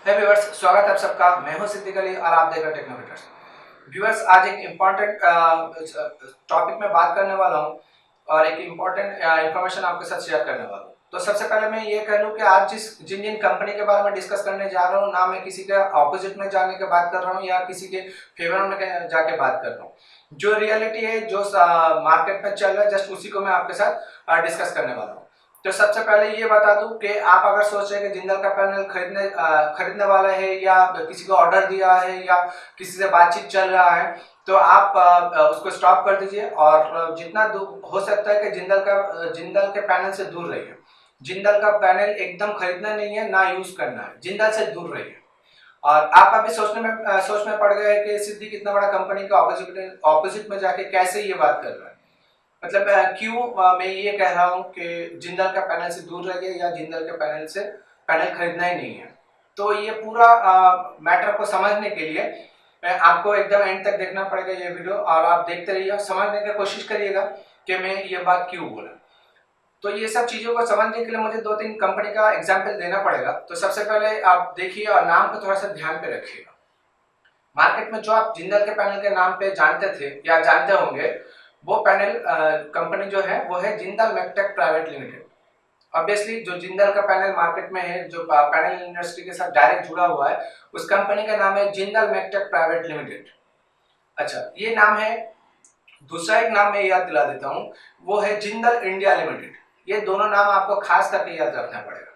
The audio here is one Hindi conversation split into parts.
है व्यूअर्स, स्वागत है आप सबका। मैं हूं सिद्दीक अली और आप देख रहे हैं टेक्नोमेटर्स। व्यूअर्स, आज एक इम्पॉर्टेंट टॉपिक में बात करने वाला हूं और एक इम्पॉर्टेंट इंफॉर्मेशन आपके साथ शेयर करने वाला हूं। तो सबसे पहले मैं ये कह लूं कि आज जिन जिन कंपनी के बारे में डिस्कस करने जा रहा हूं, ना मैं किसी के ऑपोजिट में जाने के बात कर रहा हूं या किसी के फेवर में जाके बात कर रहा हूं। जो रियलिटी है, जो मार्केट में चल रहा है, जस्ट उसी को मैं आपके साथ डिस्कस करने वाला हूँ। तो सबसे पहले ये बता दूं कि आप अगर सोच रहे हैं कि जिंदल का पैनल खरीदने वाला है या किसी को ऑर्डर दिया है या किसी से बातचीत चल रहा है, तो आप उसको स्टॉप कर दीजिए और जितना हो सकता है कि जिंदल के पैनल से दूर रहिए। जिंदल का पैनल एकदम खरीदना नहीं है, ना यूज करना है, जिंदल से दूर रहिए। और आप अभी सोच में पड़ गए कि सिद्दीक इतना बड़ा कंपनी का ऑपोजिट में जाके कैसे ये बात कर रहा है। मतलब क्यों मैं ये कह रहा हूँ कि जिंदल का पैनल से दूर रहिए या जिंदल के पैनल खरीदना ही नहीं है। तो ये पूरा मैटर को समझने के लिए आपको एकदम एंड तक देखना पड़ेगा ये वीडियो, और आप देखते रहिए, समझने की कोशिश करिएगा कि मैं ये बात क्यों बोला। तो ये सब चीजों को समझने के लिए मुझे 2-3 कंपनी का एग्जाम्पल देना पड़ेगा। तो सबसे पहले आप देखिए और नाम को थोड़ा सा ध्यान पे रखिएगा। मार्केट में जो आप जिंदल के पैनल के नाम पे जानते थे या जानते होंगे, वो पैनल कंपनी जो है वो है जिंदल मैकटेक प्राइवेट लिमिटेड। ऑब्वियसली जो जिंदल का पैनल मार्केट में है, जो पैनल इंडस्ट्री के साथ डायरेक्ट जुड़ा हुआ है, उस कंपनी का नाम है जिंदल मैकटेक प्राइवेट लिमिटेड। अच्छा, ये नाम है। दूसरा एक नाम मैं याद दिला देता हूँ, वो है जिंदल इंडिया लिमिटेड। ये दोनों नाम आपको खास करके याद रखना पड़ेगा।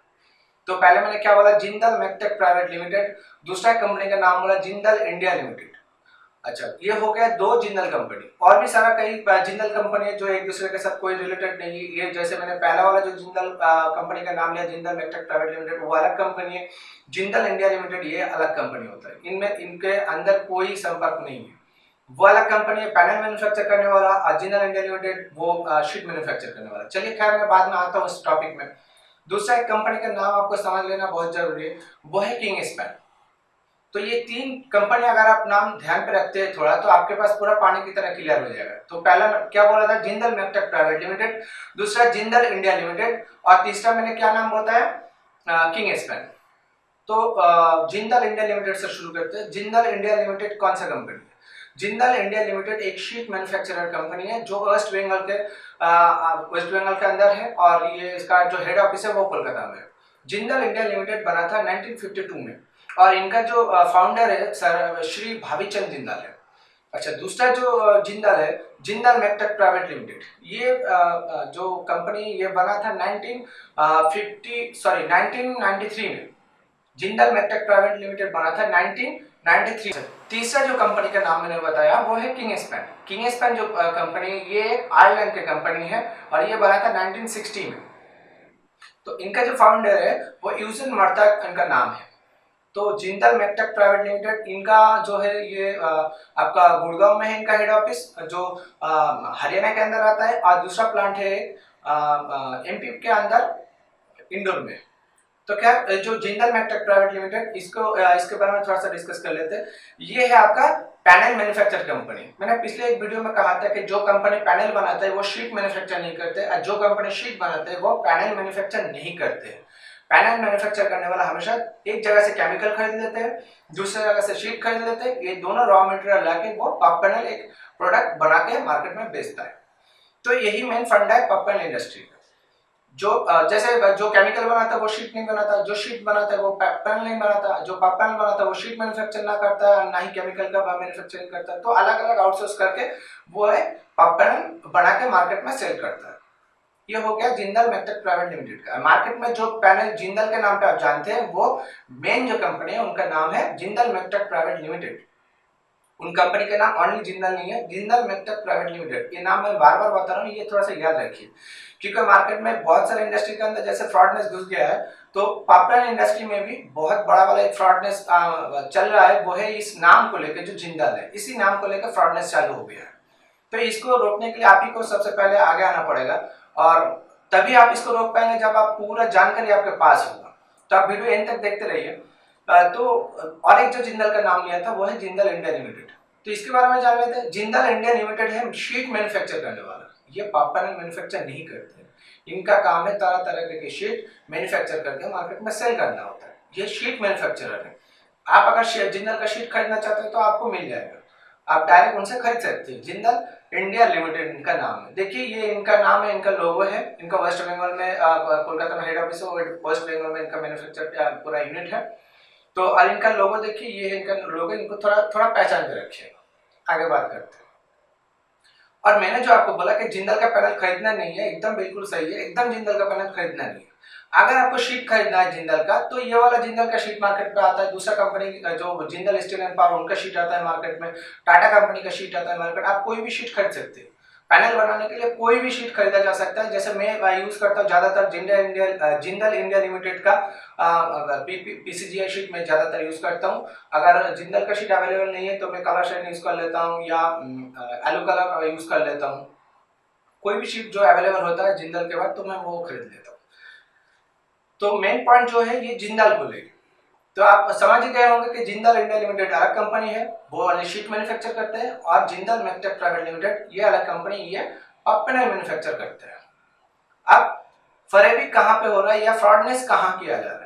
तो पहले मैंने क्या बोला, जिंदल मैकटेक प्राइवेट लिमिटेड। दूसरा कंपनी का नाम बोला जिंदल इंडिया लिमिटेड। अच्छा, ये हो गया 2 जिंदल कंपनी। और भी सारा कई जिंदल कंपनी है जो एक दूसरे के साथ कोई रिलेटेड नहीं है। ये जैसे मैंने पहला वाला जो जिंदल कंपनी का नाम लिया, जिंदल मैकटेक प्राइवेट लिमिटेड, वो अलग कंपनी है। जिंदल इंडिया लिमिटेड ये अलग कंपनी होता है। इनमें इनके अंदर कोई संपर्क नहीं है। वो अलग कंपनी है पैनल मैन्युफैक्चर करने वाला, और जिंदल इंडिया लिमिटेड वो शीट मैन्युफैक्चर करने वाला। चलिए खैर, मैं बाद में आता हूँ इस टॉपिक में। दूसरा एक कंपनी का नाम आपको समझ लेना बहुत जरूरी है, वो है किंग स्पैन। तो ये 3 कंपनी अगर आप नाम ध्यान पे रखते हैं थोड़ा, तो आपके पास पूरा पानी की तरह क्लियर हो जाएगा। तो पहला क्या बोला था, जिंदल मैकटेक प्राइवेट लिमिटेड। दूसरा जिंदल इंडिया लिमिटेड। और तीसरा मैंने क्या नाम बताया, किंग स्पैन। तो जिंदल इंडिया लिमिटेड से शुरू करते हैं। जिंदल इंडिया लिमिटेड कौन सा कंपनी है? जिंदल इंडिया लिमिटेड एक शीट मैन्युफैक्चरर कंपनी है जो वेस्ट बंगाल के अंदर है, और ये इसका जो हेड ऑफिस है वो कोलकाता में है। जिंदल इंडिया लिमिटेड बना था 1952 में, और इनका जो फाउंडर है सर श्री भावीचंद जिंदाल है। अच्छा, दूसरा जो जिंदाल है, जिंदाल मैकटेक प्राइवेट लिमिटेड, ये जो कंपनी ये बना था 1993 में। जिंदाल मैकटेक प्राइवेट लिमिटेड बना था 1993 से। तीसरा जो कंपनी का नाम मैंने बताया वो है किंग स्पैन। किंग स्पैन जो कंपनी, ये आयरलैंड की कंपनी है और ये बना था 1960 में। तो इनका जो फाउंडर है वो यूसन मर्ता इनका नाम है। तो जिंदल मैकटेक प्राइवेट लिमिटेड, इनका जो है ये आपका गुड़गांव में है इनका हेड ऑफिस, जो हरियाणा के अंदर आता है। और दूसरा प्लांट है एमपी के अंदर, इंदौर में। तो क्या जो जिंदल मैकटेक प्राइवेट लिमिटेड, इसके बारे में थोड़ा सा डिस्कस कर लेते हैं। ये है आपका पैनल मैन्युफैक्चर कंपनी। मैंने पिछले एक वीडियो में कहा था कि जो कंपनी पैनल बनाता है वो शीट मैन्युफैक्चर नहीं करते, और जो कंपनी शीट बनाते हैं वो पैनल मैन्युफैक्चर नहीं करते। पैनल मैन्युफैक्चर करने वाला हमेशा एक जगह से केमिकल खरीद लेते हैं, दूसरी जगह से शीट खरीद लेते हैं। ये दोनों रॉ मटेरियल लाके वो पॉप पैनल एक प्रोडक्ट बना के मार्केट में बेचता है। तो यही मेन फंडा है पॉप पैनल इंडस्ट्री का। जैसे जो केमिकल बनाता है वो शीट नहीं बनाता, जो शीट बनाता है वो पैनल नहीं बनाता, जो पैनल बनाता है वो शीट मैन्युफैक्चर ना करता है, ना ही केमिकल का मैन्युफैक्चरिंग करता है। तो अलग अलग आउटसोर्स करके वो है पैनल बना के मार्केट में सेल करता है। ये हो गया जिंदल मैकटेक प्राइवेट लिमिटेड का। मार्केट में जो पैनल जिंदल के नाम पे आप जानते हैं, वो मेन जो कंपनी है उनका नाम है जिंदल मैकटेक प्राइवेट लिमिटेड। उन कंपनी का नाम ओनली जिंदल नहीं है, जिंदल मैकटेक प्राइवेट लिमिटेड। ये नाम मैं बार बार बता रहा हूँ, ये थोड़ा सा याद रखिए, क्योंकि मार्केट में बहुत सारे इंडस्ट्री के अंदर जैसे फ्रॉडनेस घुस गया है, तो पापड़ इंडस्ट्री में भी बहुत बड़ा वाला एक फ्रॉडनेस चल रहा है। वो है इस नाम को लेकर, जो जिंदल है, इसी नाम को लेकर फ्रॉडनेस चालू हो गया है। तो इसको रोकने के लिए आप ही को सबसे पहले आगे आना पड़ेगा, और तभी आप इसको रोक पाएंगे जब आप पूरा जानकारी आपके पास होगा। तो आप वीडियो एंड तक देखते रहिए। तो और एक जो जिंदल का नाम लिया था वो है जिंदल इंडिया लिमिटेड। तो इसके बारे में जान लेते हैं। जिंदल इंडिया लिमिटेड है शीट मैन्युफैक्चर करने वाला, ये पॉप पैनल मैन्युफैक्चर नहीं करते। इनका काम है तरह तरह के शीट मैन्युफैक्चर करके मार्केट में सेल करना होता है। ये शीट मैन्युफैक्चरर है। आप अगर जिंदल का शीट खरीदना चाहते हैं तो आपको मिल जाएगा, आप डायरेक्ट उनसे खरीद सकते हैं। जिंदल इंडिया लिमिटेड इनका नाम है। देखिए ये इनका नाम है, इनका लोगो है, इनका वेस्ट बंगाल में कोलकाता में हेड ऑफिस है, वेस्ट बंगाल में इनका मैन्युफैक्चर पूरा यूनिट है। तो और इनका लोगो देखिए, ये इनका लोगो, इनको थोड़ा थोड़ा पहचान के रखिएगा। आगे बात करते हैं। और मैंने जो आपको बोला कि जिंदल का पैनल खरीदना नहीं है, एकदम बिल्कुल सही है, एकदम जिंदल का पैनल खरीदना नहीं है। अगर आपको शीट खरीदना है जिंदल का, तो ये वाला जिंदल का शीट मार्केट पे आता है। दूसरा कंपनी जो जिंदल स्टील एंड पावर, उनका शीट आता है मार्केट में। टाटा कंपनी का शीट आता है मार्केट। आप कोई भी शीट खरीद सकते हैं। पैनल बनाने के लिए कोई भी शीट खरीदा जा सकता है। जैसे मैं यूज करता हूँ ज्यादातर जिंदल इंडिया लिमिटेड का पीसीजीआई शीट में ज्यादातर यूज करता हूँ। अगर जिंदल का शीट अवेलेबल नहीं है तो मैं काला शाइन यूज कर लेता हूँ या येलो कलर यूज कर लेता हूँ। कोई भी शीट जो अवेलेबल होता है जिंदल के बाद तो मैं वो खरीद लेता हूँ। तो मेन पॉइंट जो है ये जिंदल को लेकर, तो आप समझ ही गए होंगे कि जिंदल इंडिया लिमिटेड अलग कंपनी है, वो वाली शीट मैन्युफैक्चर करते हैं, और जिंदल मैग्टेक प्राइवेट लिमिटेड ये अलग कंपनी, ये पैनल मैन्युफैक्चर करते हैं। अब फरेबी कहाँ पे हो रहा है या फ्रॉडनेस कहाँ किया जा रहा है?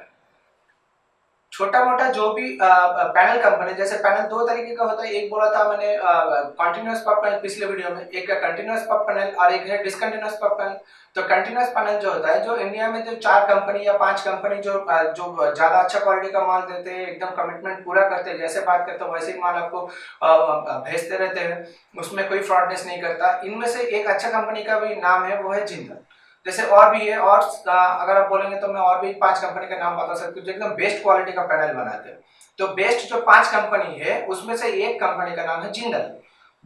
छोटा मोटा जो भी पैनल कंपनी, जैसे पैनल दो तरीके का होता है, एक बोला था मैंने कंटिन्यूअस पब पैनल पिछले वीडियो में, एक है कंटिन्यूअस पब पैनल और एक है डिसकंटिन्यूअस पब पैनल। तो कंटिन्यूअस पैनल जो होता है, जो इंडिया में जो 4 कंपनी या 5 कंपनी जो ज्यादा अच्छा क्वालिटी का माल देते हैं, एकदम कमिटमेंट पूरा करते हैं, जैसे बात करते हो वैसे ही माल आपको भेजते रहते हैं, उसमें कोई फ्रॉडनेस नहीं करता। इनमें से एक अच्छा कंपनी का भी नाम है, वो है जिंदल। जैसे और भी है, और अगर आप बोलेंगे तो मैं और भी 5 कंपनी का नाम बता सकता हूँ जो एकदम बेस्ट क्वालिटी का पैनल बनाते हैं। तो बेस्ट जो 5 कंपनी है उसमें से एक कंपनी का नाम है जिंदल,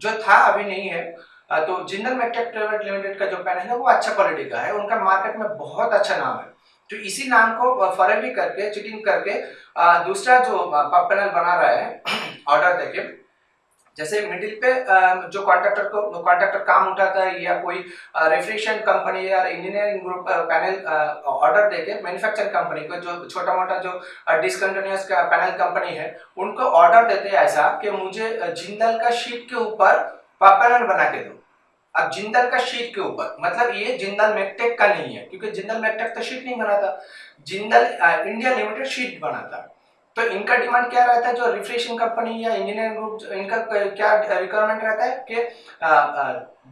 जो था अभी नहीं है। तो जिंदल मैग्टेक प्राइवेट लिमिटेड का जो पैनल है वो अच्छा क्वालिटी का है, उनका मार्केट में बहुत अच्छा नाम है। तो इसी नाम को फरेबी करके, चीटिंग करके दूसरा जो पैनल बना रहा है ऑर्डर देके, जैसे मिडिल पे जो कॉन्ट्रैक्टर काम उठाता है या कोई रेफ्रिजरेशन कंपनी या इंजीनियरिंग ग्रुप पैनल ऑर्डर देके मैन्युफैक्चरिंग कंपनी को, जो छोटा मोटा जो डिसकंटिन्यूअस का पैनल कंपनी है, उनको ऑर्डर देते हैं ऐसा कि मुझे जिंदल का शीट के ऊपर पैनल बना के दो। अब जिंदल का शीट के ऊपर मतलब ये जिंदल मैग्टेक का नहीं है, क्योंकि जिंदल मैग्टेक तो शीट नहीं बनाता, जिंदल इंडिया लिमिटेड शीट बनाता है। तो इनका डिमांड क्या रहता है, जो रिफ्रिजरेशन कंपनी या इंजीनियरिंग ग्रुप, इनका क्या रिक्वायरमेंट रहता है कि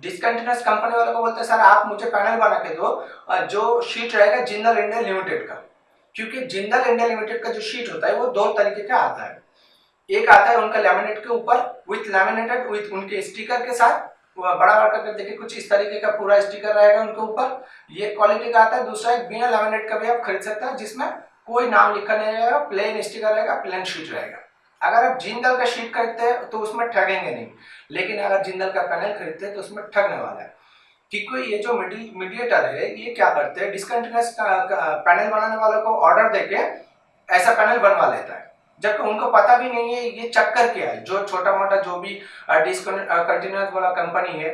डिसकंटिन्यूअस कंपनी वालों को बोलते हैं सर आप मुझे पैनल बना के दो जो शीट रहेगा जिंदल इंडिया लिमिटेड का। क्योंकि जिंदल इंडिया लिमिटेड का जो शीट होता है वो 2 तरीके का आता है। एक आता है उनका लैमिनेट के ऊपर विथ लैमिनेटेड विथ उनके स्टिकर के साथ, बड़ा बड़ा करके देखिए कुछ इस तरीके का पूरा स्टिकर रहेगा उनके ऊपर, ये क्वालिटी का आता है। दूसरा एक बिना लैमिनेट का भी आप खरीद सकते हैं, जिसमें कोई नाम लिखा नहीं रहेगा, प्लेन स्टिकर रहेगा, प्लेन शीट रहेगा। अगर आप जिंदल का शीट खरीदते हैं तो उसमें ठगेंगे नहीं, लेकिन अगर जिंदल का पैनल खरीदते हैं तो उसमें ठगने वाला है। क्योंकि ये जो मीडिएटर है ये क्या करते हैं, डिसकंटिन्यूअस पैनल बनाने वालों को ऑर्डर देके ऐसा पैनल बनवा लेता है, जबकि उनको पता भी नहीं है ये चक्कर क्या है। जो छोटा मोटा जो भी डिसकंटिन्यूअस वाला कंपनी है,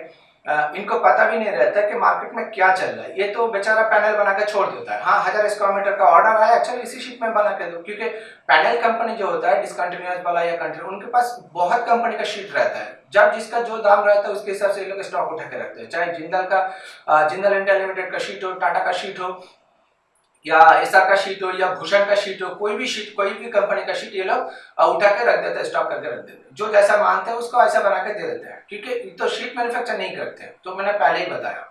इनको पता भी नहीं रहता कि मार्केट में क्या चल रहा है। ये तो बेचारा पैनल बना के छोड़ देता है, हाँ 1000 स्क्वायर मीटर का ऑर्डर आया, चलो इसी शीट में बना के दो। क्योंकि पैनल कंपनी जो होता है डिसकंटिन्यूअस वाला या कंटिन्यू, उनके पास बहुत कंपनी का शीट रहता है, जब जिसका जो दाम रहता है उसके हिसाब से ये लोग स्टॉक उठा के रखते हैं। चाहे जिंदल का जिंदल इंडिया लिमिटेड का शीट हो, टाटा का शीट हो, या एसआर का शीट हो, या भूषण का शीट हो, कोई भी शीट, कोई भी कंपनी का शीट ये लोग उठा के रख देते हैं, स्टॉक करके रख देते हैं। जो जैसा मानते हैं उसको ऐसा बना के दे देते हैं, क्योंकि तो शीट मैन्युफैक्चर नहीं करते हैं, तो मैंने पहले ही बताया।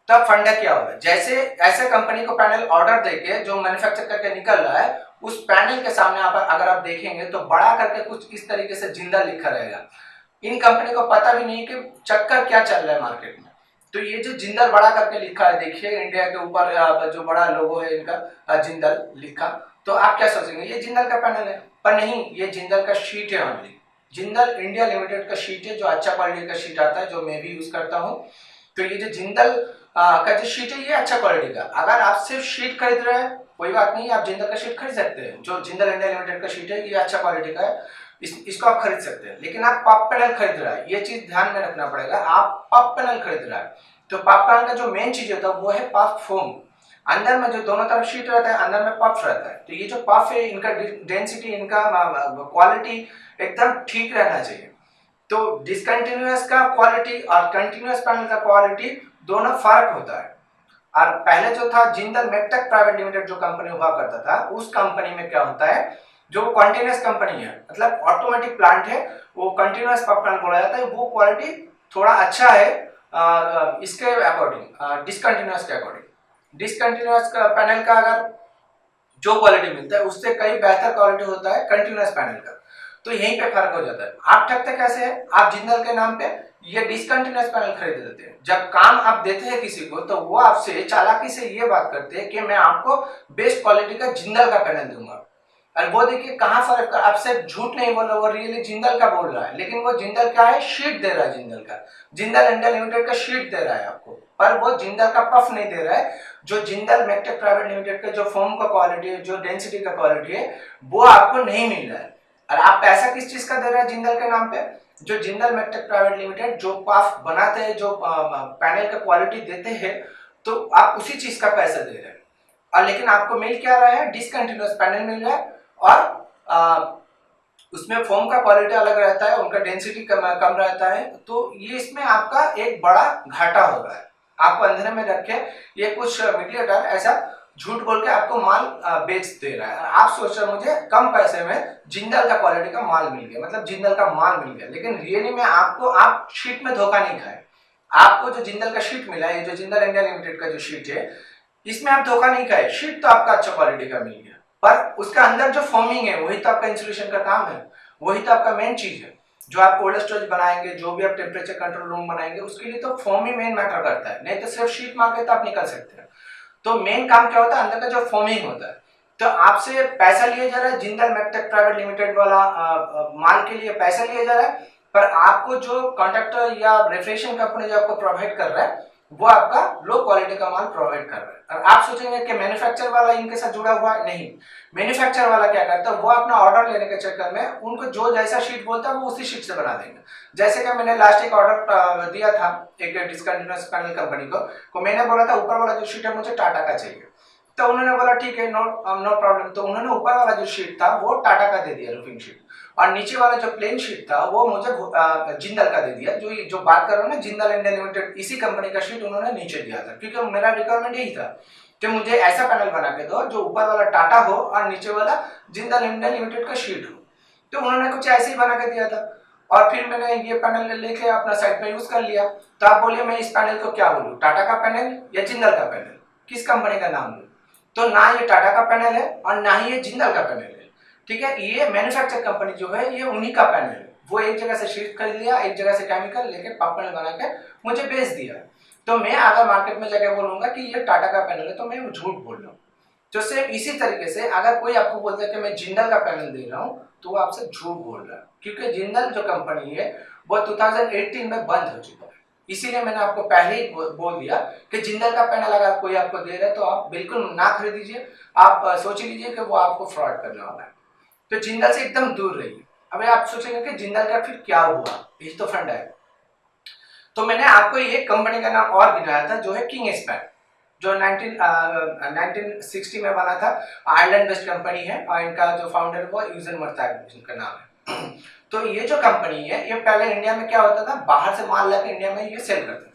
तब फंडा क्या होगा, जैसे ऐसे कंपनी को पैनल ऑर्डर देके जो मैन्युफैक्चर करके निकल रहा है, उस पैनल के सामने अगर आप देखेंगे तो बड़ा करके कुछ इस तरीके से जिंदल लिखा रहेगा। इन कंपनी को पता भी नहीं कि चक्कर क्या चल रहा है मार्केट में। तो ये जो जिंदल बड़ा करके लिखा है, देखिए इंडिया के ऊपर जो बड़ा लोगो है इनका जिंदल लिखा, तो आप क्या सोचेंगे ये जिंदल का पैनल है, पर नहीं, ये जिंदल का शीट है ओनली। जिंदल इंडिया लिमिटेड का शीट है, जो अच्छा क्वालिटी का शीट आता है, जो मैं भी यूज करता हूँ। तो ये जो जिंदल का जो शीट है ये अच्छा क्वालिटी का। अगर आप सिर्फ शीट खरीद रहे हैं कोई बात नहीं, आप जिंदल का शीट खरीद सकते हैं। जो जिंदल इंडिया लिमिटेड का शीट है ये अच्छा क्वालिटी का है, इसको आप खरीद सकते हैं। लेकिन आप पॉप पैनल खरीद रहा है, ये चीज ध्यान में रखना पड़ेगा। आप पॉप पैनल खरीद रहा है तो पॉप पैनल का जो मेन चीज होता है वो है पॉप फोम। अंदर में जो दोनों तरफ शीट रहता है, अंदर में पफ रहता है। तो ये जो पफ है इनका डेंसिटी, इनका क्वालिटी एकदम ठीक रहना चाहिए। तो डिसकंटिन्यूअस का क्वालिटी और कंटिन्यूअस पैनल का क्वालिटी दोनों फर्क होता है। और पहले जो था जिंदल मेटटेक प्राइवेट लिमिटेड जो कंपनी हुआ करता था, उस कंपनी में क्या होता है, जो कंटिन्यूअस कंपनी है, मतलब ऑटोमेटिक प्लांट है, वो कंटिन्यूअस प्लांट बोला जाता है, वो क्वालिटी थोड़ा अच्छा है इसके अकॉर्डिंग, डिसकंटिन्यूअस के अकॉर्डिंग। डिसकंटिन्यूअस का पैनल का अगर जो क्वालिटी मिलता है उससे कई बेहतर क्वालिटी होता है कंटिन्यूअस पैनल का, तो यहीं पे फर्क हो जाता है। आप ठगते कैसे है, आप जिंदल के नाम पे ये डिसकंटिन्यूअस पैनल खरीद लेते हैं। जब काम आप देते हैं किसी को तो वो आपसे चालाकी से ये बात करते हैं कि मैं आपको बेस्ट क्वालिटी का जिंदल का पैनल दूंगा, और वो देखिए कहाँ फर्क, आपसे झूठ नहीं बोल रहा, वो रियली जिंदल का बोल रहा है, लेकिन वो जिंदल क्या है, शीट दे रहा है जिंदल का, जिंदल इंडिया लिमिटेड का शीट दे रहा है आपको, पर वो जिंदल का पफ नहीं दे रहा है। जो जिंदल मेटटेक प्राइवेट लिमिटेड का जो फोम का क्वालिटी है, जो डेंसिटी का क्वालिटी है, वो आपको नहीं मिल रहा है। और आप पैसा किस चीज का दे रहे हैं जिंदल के नाम पे, जो जिंदल मेटटेक प्राइवेट लिमिटेड जो पफ बनाते हैं, जो पैनल का क्वालिटी देते हैं, तो आप उसी चीज का पैसा दे रहे हैं। और लेकिन आपको मिल क्या रहा है, डिसकंटिन्यूअस पैनल मिल रहा है, और उसमें फोम का क्वालिटी अलग रहता है, उनका डेंसिटी कम रहता है, तो ये इसमें आपका एक बड़ा घाटा हो रहा है। आपको अंधेरे में रखे ये कुछ मीडिएटर ऐसा झूठ बोल के आपको माल बेच दे रहा है, आप सोच रहे मुझे कम पैसे में जिंदल का क्वालिटी का माल मिल गया, मतलब जिंदल का माल मिल गया, लेकिन रियली में आपको, आप शीट में धोखा नहीं खाए। आपको जो जिंदल का शीट मिला है, जो जिंदल इंडिया लिमिटेड का जो शीट है, इसमें आप धोखा नहीं खाए, शीट तो आपका अच्छा क्वालिटी का मिल गया, पर उसका अंदर जो फॉर्मिंग है वही तो आपका इंसुलेशन का काम है, वही तो आपका मेन चीज है। जो आप कोल्ड स्टोरेज बनाएंगे, जो भी आप टेम्परेचर कंट्रोल रूम बनाएंगे, उसके लिए तो फॉर्म ही मेन मैटर करता है, नहीं तो सिर्फ शीट मार के तो आप निकल सकते हैं। तो मेन काम क्या होता है, अंदर का जो फॉर्मिंग होता है। तो आपसे पैसा लिया जा रहा है, जिंदल मेटटेक प्राइवेट लिमिटेड वाला माल के लिए पैसा लिया जा रहा है, पर आपको जो कॉन्ट्रैक्टर या रेफ्रिजरेशन कंपनी जो आपको प्रोवाइड कर रहा है, वो आपका लो क्वालिटी का माल प्रोवाइड कर रहा है। और आप सोचेंगे कि मैन्युफैक्चर वाला इनके साथ जुड़ा हुआ है, नहीं। मैन्युफैक्चर वाला क्या करता है, वो अपना ऑर्डर लेने के चक्कर में उनको जो जैसा शीट बोलता है वो उसी शीट से बना देंगे। जैसे कि मैंने लास्ट एक ऑर्डर दिया था एक डिसकंटिन्यूअस पैनल कंपनी को मैंने बोला था ऊपर वाला जो शीट है मुझे टाटा का चाहिए, तो उन्होंने बोला ठीक है, नो प्रॉब्लम, तो उन्होंने ऊपर वाला जो शीट था वो टाटा का दे दिया रूफिंग शीट, और नीचे वाला जो प्लेन शीट था वो मुझे जिंदल का दे दिया। जो बात कर रहा हूँ ना, जिंदल इंडिया लिमिटेड, इसी कंपनी का शीट उन्होंने नीचे दिया था, क्योंकि मेरा रिक्वायरमेंट यही था कि मुझे ऐसा पैनल बना के दो जो ऊपर वाला टाटा हो और नीचे वाला जिंदल इंडिया लिमिटेड का शीट हो। तो उन्होंने कुछ ऐसे ही बना के दिया था, और फिर मैंने ये पैनल लेके अपना साइट में यूज कर लिया। तो आप बोलिए मैं इस पैनल को क्या बोलूँ, टाटा का पैनल या जिंदल का पैनल, किस कंपनी का नाम लूँ? तो ना ये टाटा का पैनल है और ना ही ये जिंदल का पैनल है, ठीक है। ये मैन्युफैक्चर कंपनी जो है ये उन्हीं का पैनल है, वो एक जगह से शीट खरीद लिया, एक जगह से केमिकल लेके पॉप पैनल बना के मुझे बेच दिया। तो मैं अगर मार्केट में जाकर बोलूंगा कि ये टाटा का पैनल है तो मैं झूठ बोल रहा हूँ। तो सेम इसी तरीके से अगर कोई आपको बोलता है कि मैं जिंदल का पैनल दे रहा हूँ, तो वो आपसे झूठ बोल रहा है, क्योंकि जिंदल जो कंपनी है वो 2018 में बंद हो चुका है। इसीलिए मैंने आपको पहले ही बोल दिया कि जिंदल का पैनल अगर कोई आपको दे रहा है तो आप बिल्कुल ना खरीदीजिए, आप सोच लीजिए कि वो आपको फ्रॉड करने वाला है। तो जिंदल से एकदम दूर रहिए। अब आप सोचेंगे कि जिंदल का फिर क्या हुआ, यही तो फंड है। तो मैंने आपको ये कंपनी का नाम और गिनाया था जो है किंग स्पैन, जो 1960 में बना था, आयरलैंड बेस्ड कंपनी है, और इनका जो फाउंडर वो यूजन मर्ताग इनका नाम है। तो ये जो कंपनी है ये पहले इंडिया में क्या होता था, बाहर से माल लाके इंडिया में ये सेल करता था।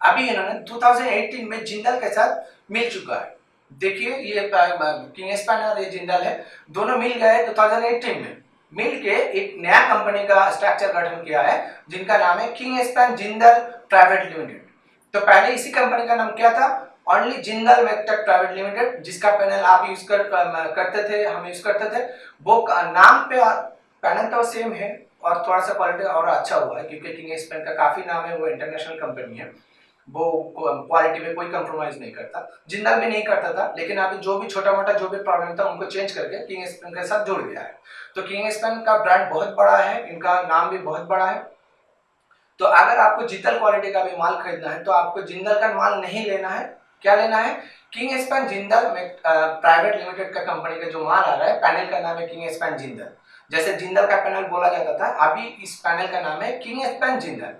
अभी इन्होंने 2018 में जिंदल के साथ मिल चुका है। देखिए ये किंग स्पैन और ये जिंदल है, दोनों मिल गए 2018 में, मिल के एक नया कंपनी का स्ट्रक्चर गठन किया है जिनका नाम है king span Jindal private limited. तो पहले इसी कंपनी का नाम क्या था, only Jindal Mettech private limited, जिसका पैनल आप यूज करते थे, हम यूज करते थे। वो नाम पे पैनल तो सेम है और थोड़ा सा क्वालिटी और अच्छा हुआ है, क्योंकि किंग स्पैन का काफी नाम है, वो इंटरनेशनल कंपनी है, वो क्वालिटी में कोई कंप्रोमाइज नहीं करता, जिंदल भी नहीं करता था, लेकिन अभी जो भी छोटा मोटा जो भी प्रॉब्लम था उनको चेंज करके किंग स्पैन के साथ जुड़ गया है। तो किंग स्पैन का ब्रांड बहुत बड़ा है, इनका नाम भी बहुत बड़ा है। तो अगर आपको जिंदल क्वालिटी का भी माल खरीदना है तो आपको जिंदल का माल नहीं लेना है, क्या लेना है, king span Jindal private limited का कंपनी का जो माल आ रहा है, पैनल का नाम है किंग स्पैन जिंदल। जैसे जिंदल का पैनल बोला जाता था, अभी इस पैनल का नाम है किंग स्पैन जिंदल।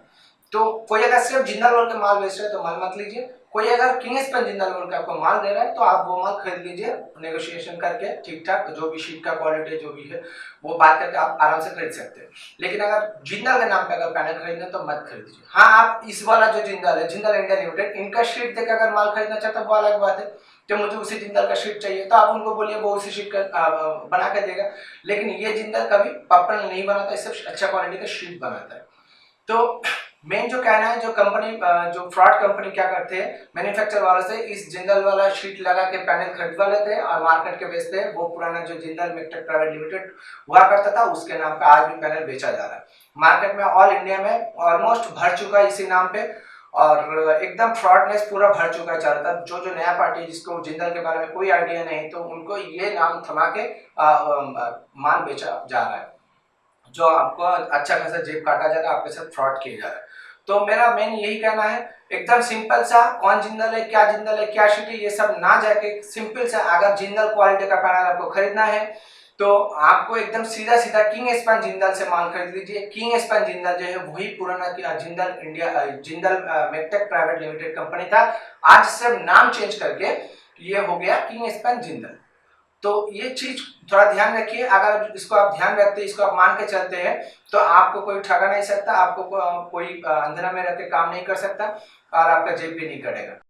तो कोई अगर सिर्फ जिंदल वाले के माल बेच रहे हैं तो माल मत लीजिए, कोई अगर किंग स्पन जिंदाल बोल के आपको माल दे रहा है तो आप वो माल खरीद लीजिए, नेगोशिएशन करके ठीक ठाक, जो भी शीट का क्वालिटी जो भी है वो बात करके आप आराम से खरीद सकते हैं। लेकिन अगर जिंदाल के नाम पे अगर पैनल खरीदना तो मत खरीदिए। हाँ, आप इस वाला जो जिंदाल है, जिंदाल इंडिया लिमिटेड, इनका शीट देकर अगर माल खरीदना चाहते हैं वो अलग बात है, तो मुझे उसी जिंदाल का शीट चाहिए तो आप उनको बोलिए, वो उसी शीट का बना के देगा। लेकिन ये जिंदाल कभी पप्पल नहीं बनाता, इससे अच्छा क्वालिटी का शीट बनाता है। तो मेन जो कहना है, जो कंपनी जो फ्रॉड कंपनी क्या करते हैं, मैन्युफैक्चर वालों से इस जिंदल वाला शीट लगा के पैनल खरीदवा लेते हैं और मार्केट के बेचते हैं। वो पुराना जो जिंदल मेटटेक प्राइवेट लिमिटेड हुआ करता था उसके नाम पे आज भी पैनल बेचा जा रहा है मार्केट में। ऑल इंडिया में ऑलमोस्ट भर चुका है इसी नाम पे, और एकदम फ्रॉडनेस पूरा भर चुका है चारों तरफ। जो जो नया पार्टी है जिसको जिंदल के बारे में कोई आइडिया नहीं, तो उनको ये नाम थमा के माल बेचा जा रहा है, जो आपको अच्छा खासा जेब काटा जा रहा है, आपके साथ फ्रॉड किया जा रहा है। तो मेरा मेन यही कहना है, एकदम सिंपल सा, कौन जिंदल है, क्या शीट है, ये सब ना जाके सिंपल सा, अगर जिंदल क्वालिटी का पैनल आपको खरीदना है तो आपको एकदम सीधा सीधा किंग स्पैन जिंदल से माल खरीद लीजिए। किंग स्पैन जिंदल जो है वही पुराना Jindal India Jindal Mettech private limited company था, आज सिर्फ नाम चेंज करके ये हो गया किंग स्पैन जिंदल। तो ये चीज थोड़ा ध्यान रखिए, अगर इसको आप ध्यान रखते हैं, इसको आप मान के चलते हैं, तो आपको कोई ठगा नहीं सकता, आपको कोई अंधेरा में रख के काम नहीं कर सकता और आपका जेब भी नहीं कटेगा।